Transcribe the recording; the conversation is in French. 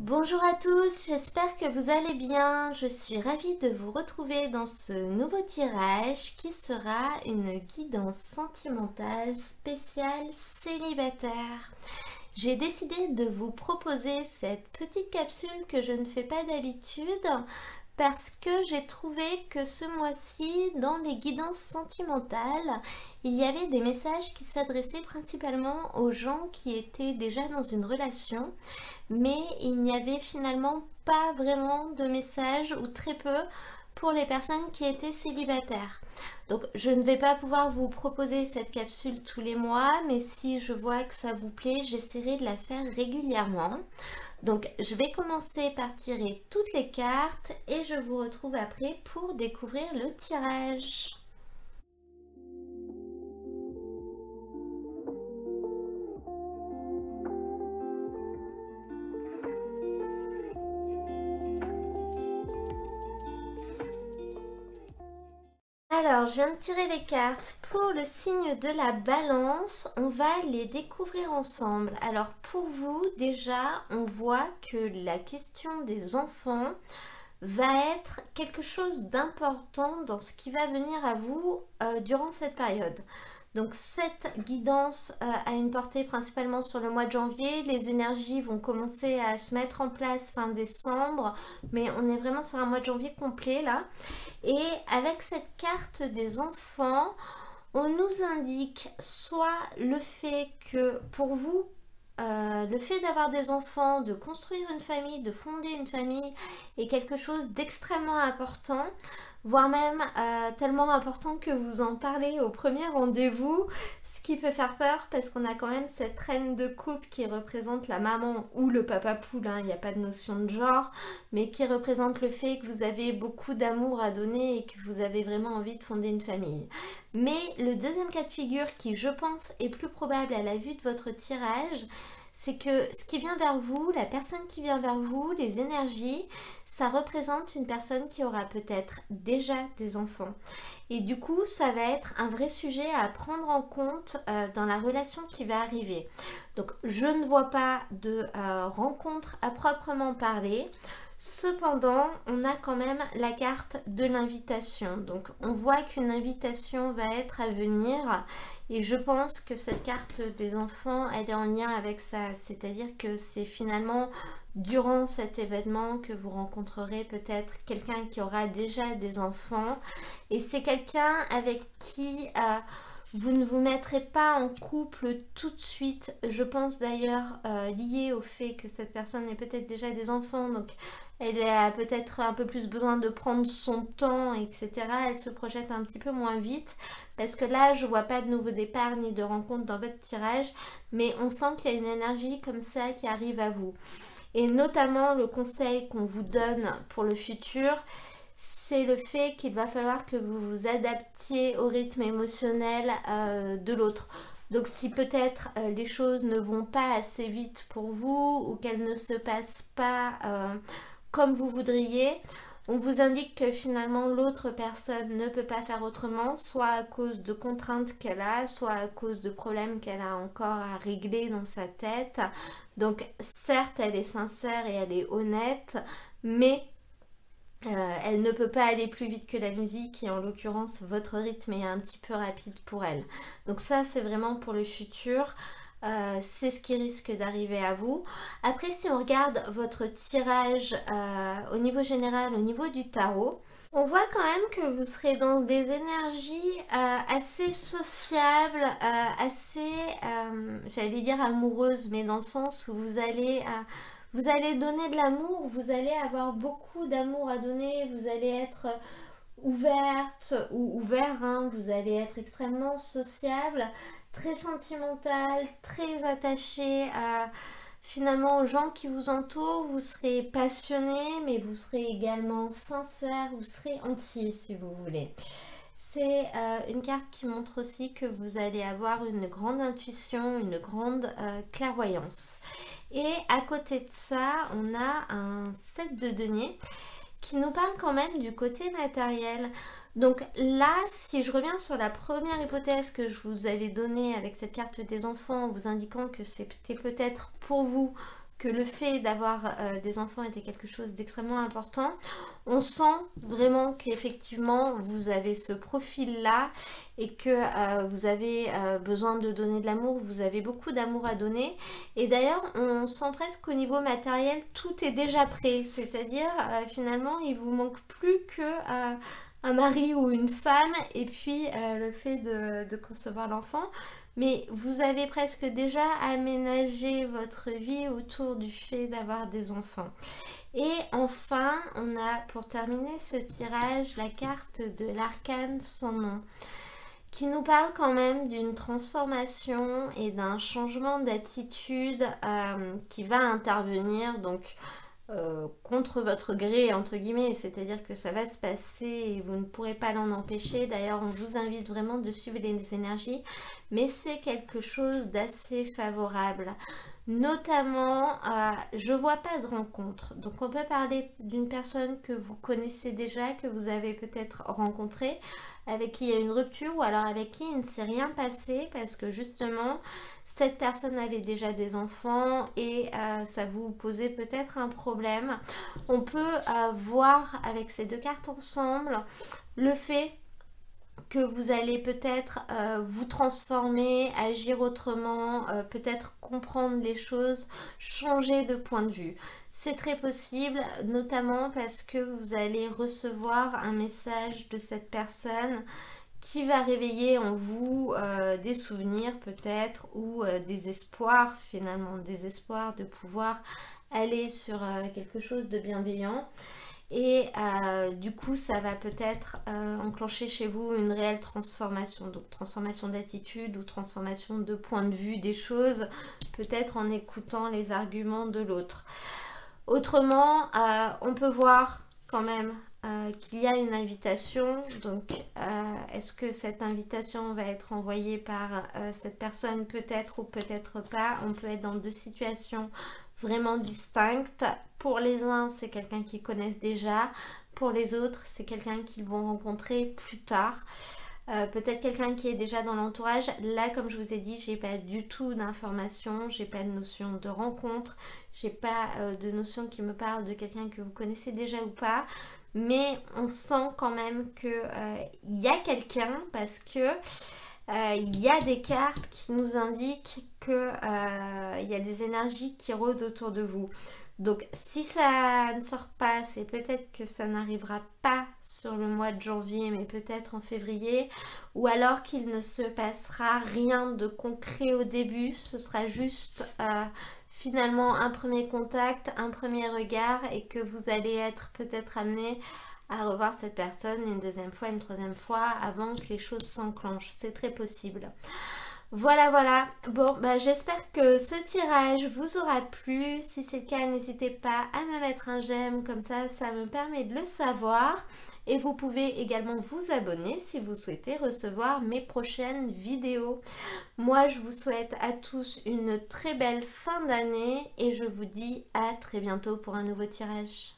Bonjour à tous, j'espère que vous allez bien. Je suis ravie de vous retrouver dans ce nouveau tirage qui sera une guidance sentimentale spéciale célibataire. J'ai décidé de vous proposer cette petite capsule que je ne fais pas d'habitude parce que j'ai trouvé que ce mois-ci, dans les guidances sentimentales, il y avait des messages qui s'adressaient principalement aux gens qui étaient déjà dans une relation, mais il n'y avait finalement pas vraiment de messages ou très peu pour les personnes qui étaient célibataires. Donc je ne vais pas pouvoir vous proposer cette capsule tous les mois, mais si je vois que ça vous plaît, j'essaierai de la faire régulièrement. Donc je vais commencer par tirer toutes les cartes et je vous retrouve après pour découvrir le tirage. Alors, je viens de tirer les cartes pour le signe de la balance. On va les découvrir ensemble. Alors, pour vous, déjà, on voit que la question des enfants va être quelque chose d'important dans ce qui va venir à vous durant cette période. Donc cette guidance a une portée principalement sur le mois de janvier. Les énergies vont commencer à se mettre en place fin décembre, mais on est vraiment sur un mois de janvier complet là. Et avec cette carte des enfants, on nous indique soit le fait que pour vous, le fait d'avoir des enfants, de construire une famille, de fonder une famille est quelque chose d'extrêmement important, voire même tellement important que vous en parlez au premier rendez-vous, ce qui peut faire peur parce qu'on a quand même cette reine de coupe qui représente la maman ou le papa poule, hein, il n'y a pas de notion de genre, mais qui représente le fait que vous avez beaucoup d'amour à donner et que vous avez vraiment envie de fonder une famille. Mais le deuxième cas de figure qui, je pense, est plus probable à la vue de votre tirage, c'est que ce qui vient vers vous, la personne qui vient vers vous, les énergies, ça représente une personne qui aura peut-être déjà des enfants. Et du coup, ça va être un vrai sujet à prendre en compte dans la relation qui va arriver. Donc, je ne vois pas de rencontre à proprement parler. Cependant, on a quand même la carte de l'invitation. Donc, on voit qu'une invitation va être à venir. Et je pense que cette carte des enfants, elle est en lien avec ça. C'est-à-dire que c'est finalement durant cet événement que vous rencontrerez peut-être quelqu'un qui aura déjà des enfants. Et c'est quelqu'un avec qui vous ne vous mettrez pas en couple tout de suite. Je pense d'ailleurs lié au fait que cette personne ait peut-être déjà des enfants. Donc elle a peut-être un peu plus besoin de prendre son temps, etc. Elle se projette un petit peu moins vite. Parce que là, je vois pas de nouveau départ ni de rencontre dans votre tirage. Mais on sent qu'il y a une énergie comme ça qui arrive à vous. Et notamment, le conseil qu'on vous donne pour le futur, c'est le fait qu'il va falloir que vous vous adaptiez au rythme émotionnel de l'autre. Donc si peut-être les choses ne vont pas assez vite pour vous ou qu'elles ne se passent pas comme vous voudriez, on vous indique que finalement l'autre personne ne peut pas faire autrement, soit à cause de contraintes qu'elle a, soit à cause de problèmes qu'elle a encore à régler dans sa tête. Donc certes, elle est sincère et elle est honnête, mais elle ne peut pas aller plus vite que la musique et en l'occurrence votre rythme est un petit peu rapide pour elle. Donc ça c'est vraiment pour le futur. C'est ce qui risque d'arriver à vous. Après, si on regarde votre tirage au niveau général, au niveau du tarot, on voit quand même que vous serez dans des énergies assez sociables, assez, j'allais dire amoureuses, mais dans le sens où vous allez donner de l'amour, vous allez avoir beaucoup d'amour à donner, vous allez être ouverte ou ouvert, hein, vous allez être extrêmement sociable, très sentimental, très attaché à, finalement aux gens qui vous entourent. Vous serez passionné, mais vous serez également sincère, vous serez entier si vous voulez. C'est une carte qui montre aussi que vous allez avoir une grande intuition, une grande clairvoyance. Et à côté de ça, on a un 7 de denier qui nous parle quand même du côté matériel. Donc là, si je reviens sur la première hypothèse que je vous avais donnée avec cette carte des enfants, en vous indiquant que c'était peut-être pour vous que le fait d'avoir des enfants était quelque chose d'extrêmement important. On sent vraiment qu'effectivement vous avez ce profil-là et que vous avez besoin de donner de l'amour, vous avez beaucoup d'amour à donner. Et d'ailleurs, on sent presque qu'au niveau matériel, tout est déjà prêt. C'est-à-dire, finalement, il vous manque plus que un mari ou une femme et puis le fait de concevoir l'enfant. Mais vous avez presque déjà aménagé votre vie autour du fait d'avoir des enfants. Et enfin, on a pour terminer ce tirage la carte de l'arcane sans nom, qui nous parle quand même d'une transformation et d'un changement d'attitude qui va intervenir donc contre votre gré entre guillemets, c'est-à-dire que ça va se passer et vous ne pourrez pas l'en empêcher. D'ailleurs, on vous invite vraiment de suivre les énergies, mais c'est quelque chose d'assez favorable. Notamment, je vois pas de rencontre. Donc on peut parler d'une personne que vous connaissez déjà, que vous avez peut-être rencontrée, avec qui il y a une rupture ou alors avec qui il ne s'est rien passé parce que justement cette personne avait déjà des enfants et ça vous posait peut-être un problème. On peut voir avec ces deux cartes ensemble le fait que vous allez peut-être vous transformer, agir autrement, peut-être comprendre les choses, changer de point de vue. C'est très possible, notamment parce que vous allez recevoir un message de cette personne qui va réveiller en vous des souvenirs peut-être ou des espoirs finalement, des espoirs de pouvoir aller sur quelque chose de bienveillant. Et du coup, ça va peut-être enclencher chez vous une réelle transformation. Donc, transformation d'attitude ou transformation de point de vue des choses, peut-être en écoutant les arguments de l'autre. Autrement, on peut voir quand même qu'il y a une invitation. Donc, est-ce que cette invitation va être envoyée par cette personne peut-être ou peut-être pas? On peut être dans deux situations vraiment distinctes. Pour les uns, c'est quelqu'un qu'ils connaissent déjà. Pour les autres, c'est quelqu'un qu'ils vont rencontrer plus tard. Peut-être quelqu'un qui est déjà dans l'entourage. Là, comme je vous ai dit, j'ai pas du tout d'informations, j'ai pas de notion de rencontre, j'ai pas de notion qui me parle de quelqu'un que vous connaissez déjà ou pas. Mais on sent quand même que y a quelqu'un parce que il y a des cartes qui nous indiquent que il y a des énergies qui rôdent autour de vous. Donc si ça ne sort pas, c'est peut-être que ça n'arrivera pas sur le mois de janvier, mais peut-être en février, ou alors qu'il ne se passera rien de concret au début, ce sera juste finalement un premier contact, un premier regard, et que vous allez être peut-être amené à revoir cette personne une deuxième fois, une troisième fois, avant que les choses s'enclenchent. C'est très possible. Voilà, voilà. Bon, bah, j'espère que ce tirage vous aura plu. Si c'est le cas, n'hésitez pas à me mettre un j'aime, comme ça me permet de le savoir. Et vous pouvez également vous abonner si vous souhaitez recevoir mes prochaines vidéos. Moi, je vous souhaite à tous une très belle fin d'année et je vous dis à très bientôt pour un nouveau tirage.